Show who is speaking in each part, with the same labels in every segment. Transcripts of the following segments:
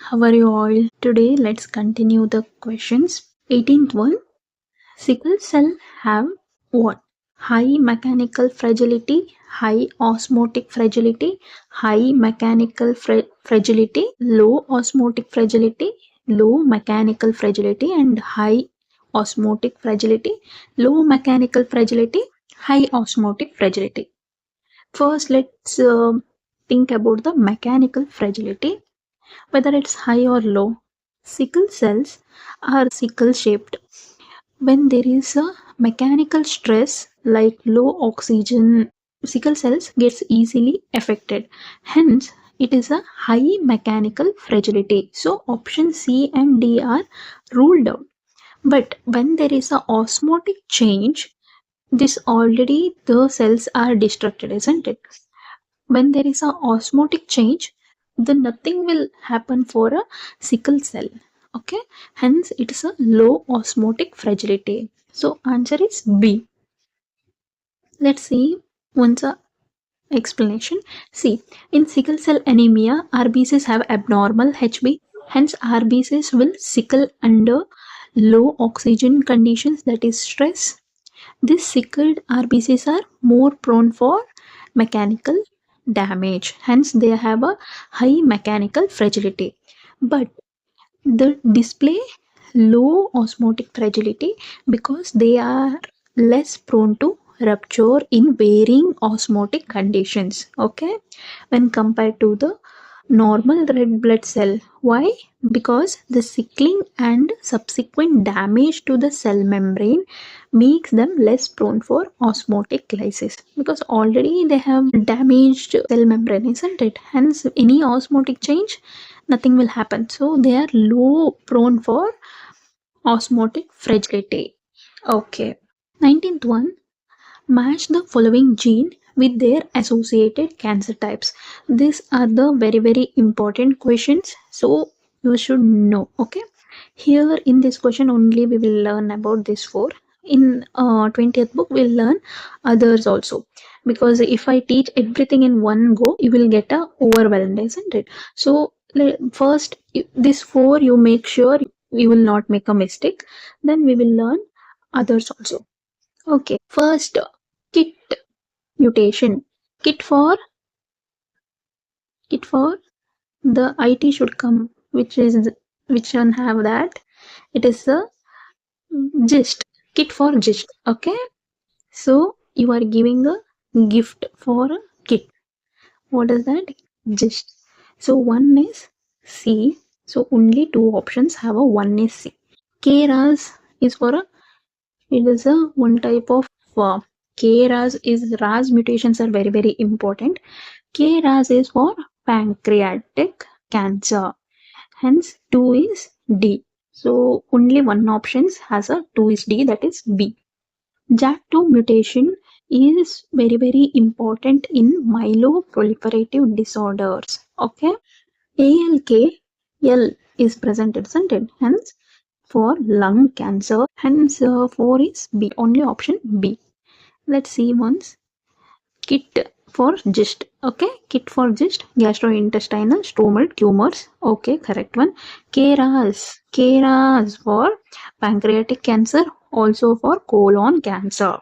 Speaker 1: how are you all? Today let's continue the questions. 18th one. Sickle cell have what? High mechanical fragility, high osmotic fragility, high mechanical fragility, low osmotic fragility, low mechanical fragility, and high osmotic fragility, low mechanical fragility, high osmotic fragility. First, let's think about the mechanical fragility, whether it's high or low. Sickle cells are sickle shaped. When there is a mechanical stress like low oxygen, sickle cells gets easily affected. Hence, it is a high mechanical fragility. So option C and D are ruled out. But when there is a osmotic change, this already the cells are destructed, isn't it? When there is a osmotic change, then nothing will happen for a sickle cell. Okay, hence it is a low osmotic fragility. So answer is B. Let's see once a explanation. See, in sickle cell anemia, RBCs have abnormal HB. Hence, RBCs will sickle under low oxygen conditions, that is stress. These sickled RBCs are more prone for mechanical damage. Hence, they have a high mechanical fragility. But the display low osmotic fragility because they are less prone to rupture in varying osmotic conditions, okay, when compared to the normal red blood cell. Why? Because the sickling and subsequent damage to the cell membrane makes them less prone for osmotic lysis, because already they have damaged cell membrane, isn't it? Hence any osmotic change, nothing will happen. So they are low prone for osmotic fragility. Okay. 19th one. Match the following gene with their associated cancer types. These are the very important questions, so you should know. Okay, here in this question only we will learn about this four. In 20th book we'll learn others also, because if I teach everything in one go you will get overwhelmed, isn't it? So first this four you make sure you will not make a mistake, then we will learn others also. Okay, first KIT mutation. KIT for the IT should come, which one have that? It is the gist. KIT for gist. Okay, so you are giving a gift for a KIT. What is that? Gist. So one is C. So only two options have a one is C. KRAS is for a, it is a one type of KRAS is, RAS mutations are very important. KRAS is for pancreatic cancer. Hence 2 is D. So only one option has a 2 is D, that is B. JAK2 mutation is very important in myeloproliferative disorders. Okay. ALK, L is present, isn't it? Hence for lung cancer. Hence 4 is B. Only option B. Let's see once. KIT for GIST. Okay, KIT for GIST, gastrointestinal stromal tumors. Okay, correct one. KRAS for pancreatic cancer, also for colon cancer.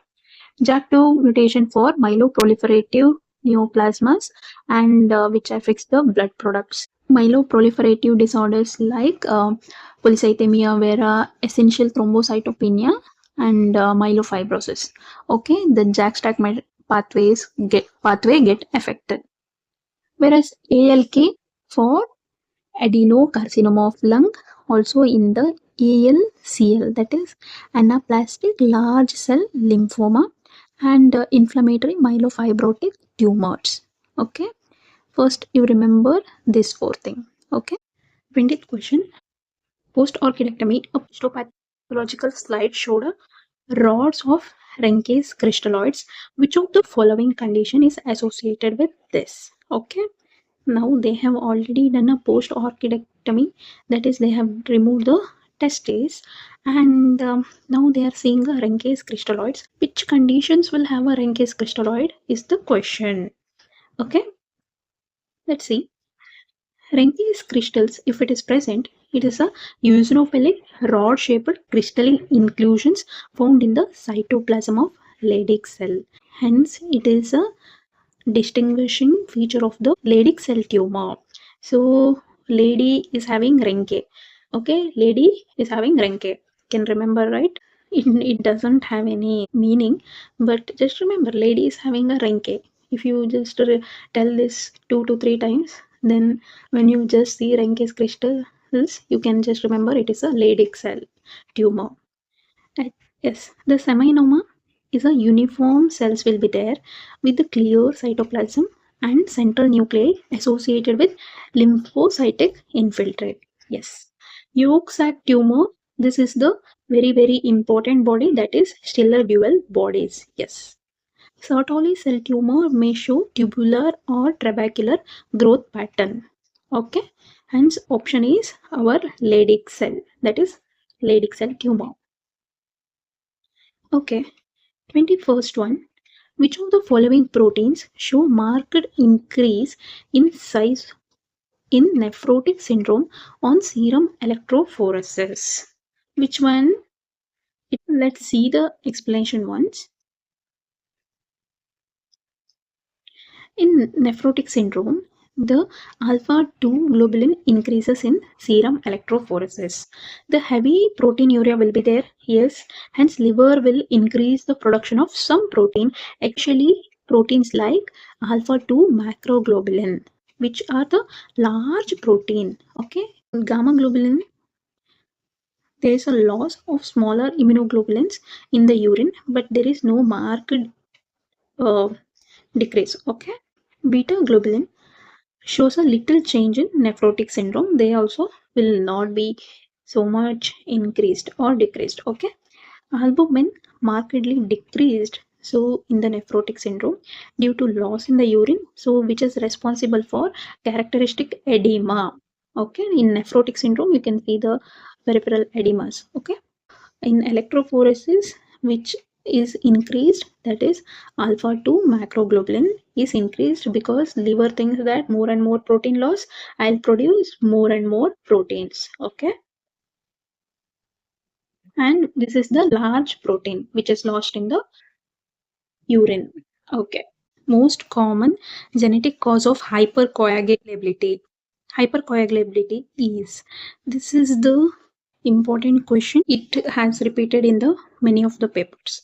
Speaker 1: JAK2 mutation for myeloproliferative neoplasms, and which affects the blood products. Myeloproliferative disorders like polycythemia vera, essential thrombocytopenia, and myelofibrosis. Okay, the JAK-STAT pathway get affected. Whereas ALK for adenocarcinoma of lung, also in the ALCL, that is anaplastic large cell lymphoma, and inflammatory myelofibrotic tumors. Okay, first you remember this four thing. Okay, 20th question. Post orchidectomy, a histopathological slide showed a rods of Ranke's crystalloids. Which of the following condition is associated with this? Okay, now they have already done a post orchidectomy, that is they have removed the testes, and now they are seeing a Ranke's crystalloids. Which conditions will have a Ranke's crystalloid is the question. Okay, let's see. Ranke's crystals, if it is present, it is a eosinophilic rod-shaped crystalline inclusions found in the cytoplasm of Leydig cell. Hence, it is a distinguishing feature of the Leydig cell tumor. So, lady is having Ranke. Okay, lady is having Ranke. Can remember, right? It doesn't have any meaning, but just remember, lady is having a Ranke. If you just tell this 2 to 3 times, then when you just see Ranke's crystals, you can just remember it is a Leydig cell tumor. And yes, the seminoma is a uniform cells will be there with the clear cytoplasm and central nuclei associated with lymphocytic infiltrate. Yes, yolk sac tumor. This is the very important body, that is stellar dual bodies. Yes. Sertoli cell tumor may show tubular or trabecular growth pattern. Okay. Hence option is our Leydig cell, that is Leydig cell tumor. Okay. 21st one. Which of the following proteins show marked increase in size in nephrotic syndrome on serum electrophoresis? Which one? Let's see the explanation once. In nephrotic syndrome, the alpha 2 globulin increases in serum electrophoresis. The heavy proteinuria will be there, yes, hence liver will increase the production of some protein, actually proteins like alpha 2 macroglobulin, which are the large protein. Okay, gamma globulin, there is a loss of smaller immunoglobulins in the urine, but there is no marked uh, decrease. Okay, beta globulin shows a little change in nephrotic syndrome. They also will not be so much increased or decreased. Okay, albumin markedly decreased, so in the nephrotic syndrome due to loss in the urine, so which is responsible for characteristic edema. Okay, in nephrotic syndrome you can see the peripheral edemas. Okay, in electrophoresis, which is increased, that is alpha 2 macroglobulin is increased because liver thinks that more and more protein loss, I'll produce more and more proteins. Okay, and this is the large protein which is lost in the urine. Okay, most common genetic cause of hypercoagulability is, this is the important question, it has repeated in the many of the papers.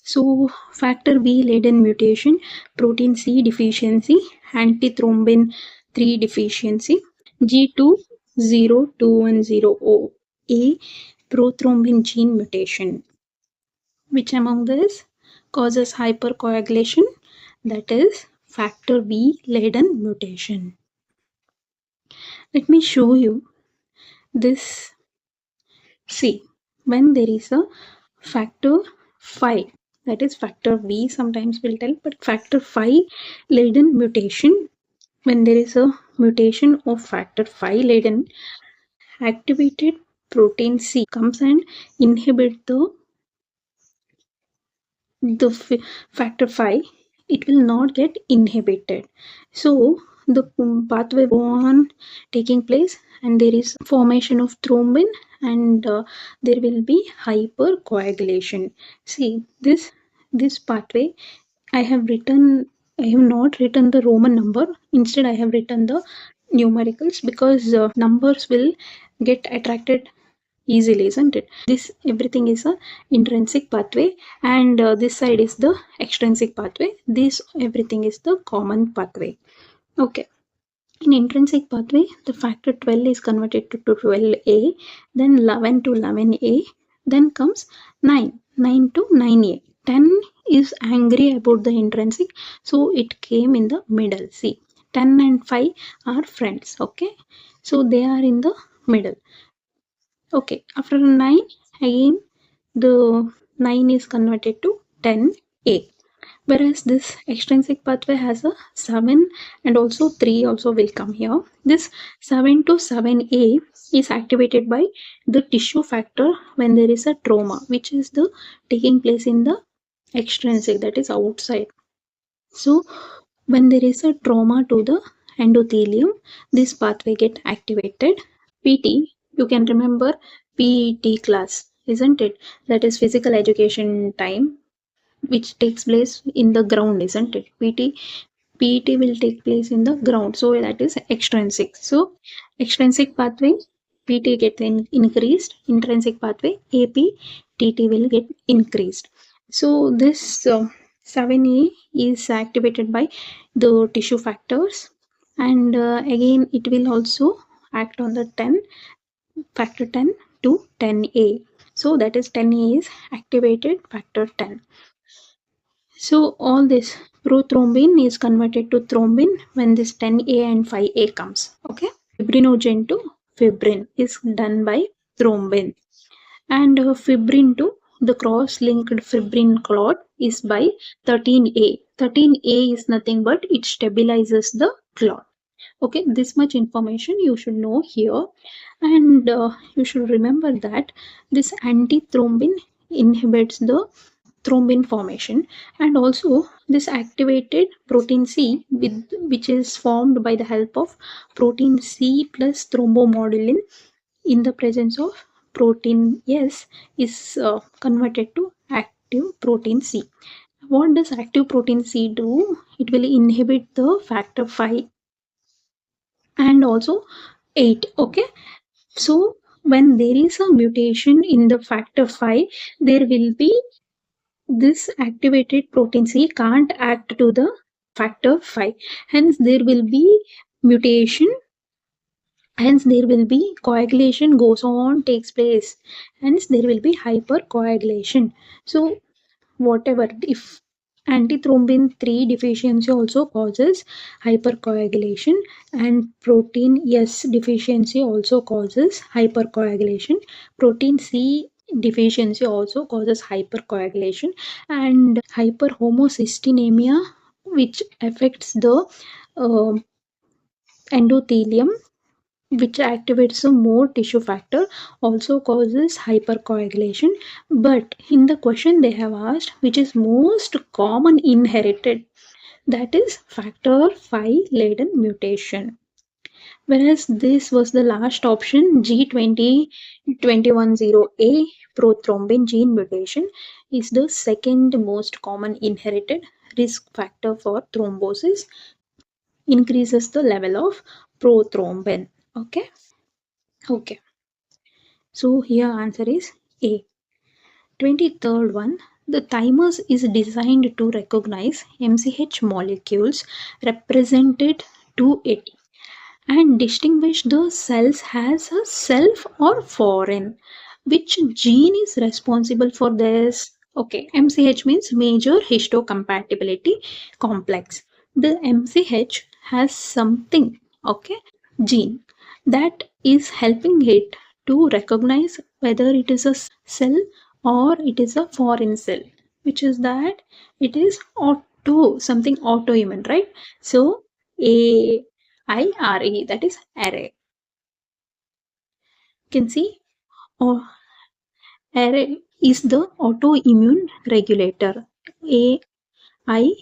Speaker 1: So factor B laden mutation, protein C deficiency, antithrombin 3 deficiency, G20210O, A prothrombin gene mutation. Which among this causes hypercoagulation? That is factor B laden mutation. Let me show you this. See, when there is a factor 5, that is factor V sometimes will tell, but factor 5 laden mutation, when there is a mutation of factor 5 laden, activated protein C comes and inhibit the factor 5, it will not get inhibited, so the pathway go on taking place and there is formation of thrombin and there will be hypercoagulation. See, this pathway, I have not written the Roman number, instead I have written the numericals because numbers will get attracted easily, isn't it? This everything is a intrinsic pathway and this side is the extrinsic pathway, this everything is the common pathway. Okay, in intrinsic pathway the factor 12 is converted to 12a, then 11 to 11a, then comes 9 to 9a. 10 is angry about the intrinsic, so it came in the middle. See, 10 and 5 are friends. Okay, so they are in the middle. Okay, after 9 again the 9 is converted to 10a, whereas this extrinsic pathway has a 7 and also 3 also will come here. This 7 to 7a is activated by the tissue factor when there is a trauma, which is the taking place in the extrinsic, that is outside. So when there is a trauma to the endothelium, this pathway get activated. PT, you can remember PET class, isn't it? That is physical education time, which takes place in the ground, isn't it? PET will take place in the ground, so that is extrinsic. So extrinsic pathway PT gets increased, intrinsic pathway APTT will get increased. So this 7A is activated by the tissue factors, and again it will also act on the 10 factor 10 to 10A. So that is 10A is activated factor 10. So all this prothrombin is converted to thrombin when this 10A and 5A comes. Okay. Fibrinogen to fibrin is done by thrombin. And fibrin to the cross-linked fibrin clot is by 13A. 13A is nothing but it stabilizes the clot. Okay, this much information you should know here, and you should remember that this antithrombin inhibits the thrombin formation, and also this activated protein C which is formed by the help of protein C plus thrombomodulin in the presence of protein S is converted to active protein C. What does active protein C do? It will inhibit the factor 5 and also 8. Okay, so when there is a mutation in the factor 5, there will be this activated protein C can't act to the factor 5, hence there will be mutation, hence there will be coagulation goes on takes place, hence there will be hypercoagulation. So whatever, if antithrombin 3 deficiency also causes hypercoagulation, and protein S deficiency also causes hypercoagulation, protein C deficiency also causes hypercoagulation, and hyperhomocystinemia, which affects the uh, endothelium, which activates a more tissue factor, also causes hypercoagulation. But in the question they have asked which is most common inherited, that is factor 5 laden mutation. Whereas this was the last option, G20210A prothrombin gene mutation is the second most common inherited risk factor for thrombosis, increases the level of prothrombin. Okay. Okay. So here answer is A. 23rd one. The thymus is designed to recognize MCH molecules represented to it and distinguish the cells as a self or foreign. Which gene is responsible for this? Okay, MCH means major histocompatibility complex. The MCH has something, okay, gene that is helping it to recognize whether it is a cell or it is a foreign cell, which is that it is something autoimmune, right? So AIRE, that is array. You can see, oh, array is the autoimmune regulator. AIRE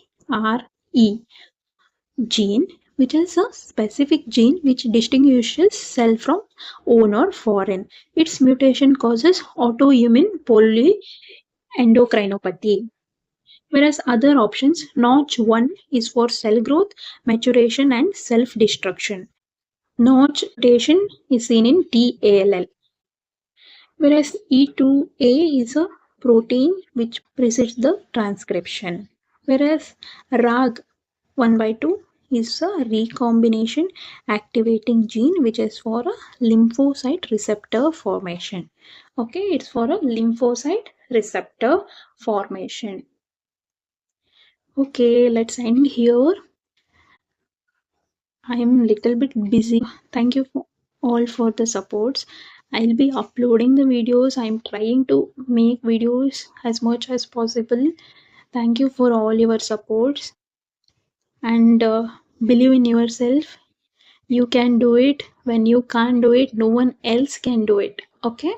Speaker 1: gene, which is a specific gene which distinguishes cell from own or foreign. Its mutation causes autoimmune polyendocrinopathy. Whereas other options, Notch1 is for cell growth, maturation, and self-destruction. Notch mutation is seen in TALL. Whereas E2A is a protein which precedes the transcription. Whereas RAG 1 by 2 is a recombination activating gene which is for a lymphocyte receptor formation. Okay, it's for a lymphocyte receptor formation. Okay, let's end here. I'm little bit busy. Thank you all for the supports. I'll be uploading the videos. I'm trying to make videos as much as possible. Thank you for all your supports, and believe in yourself. You can do it. When you can't do it, no one else can do it. Okay.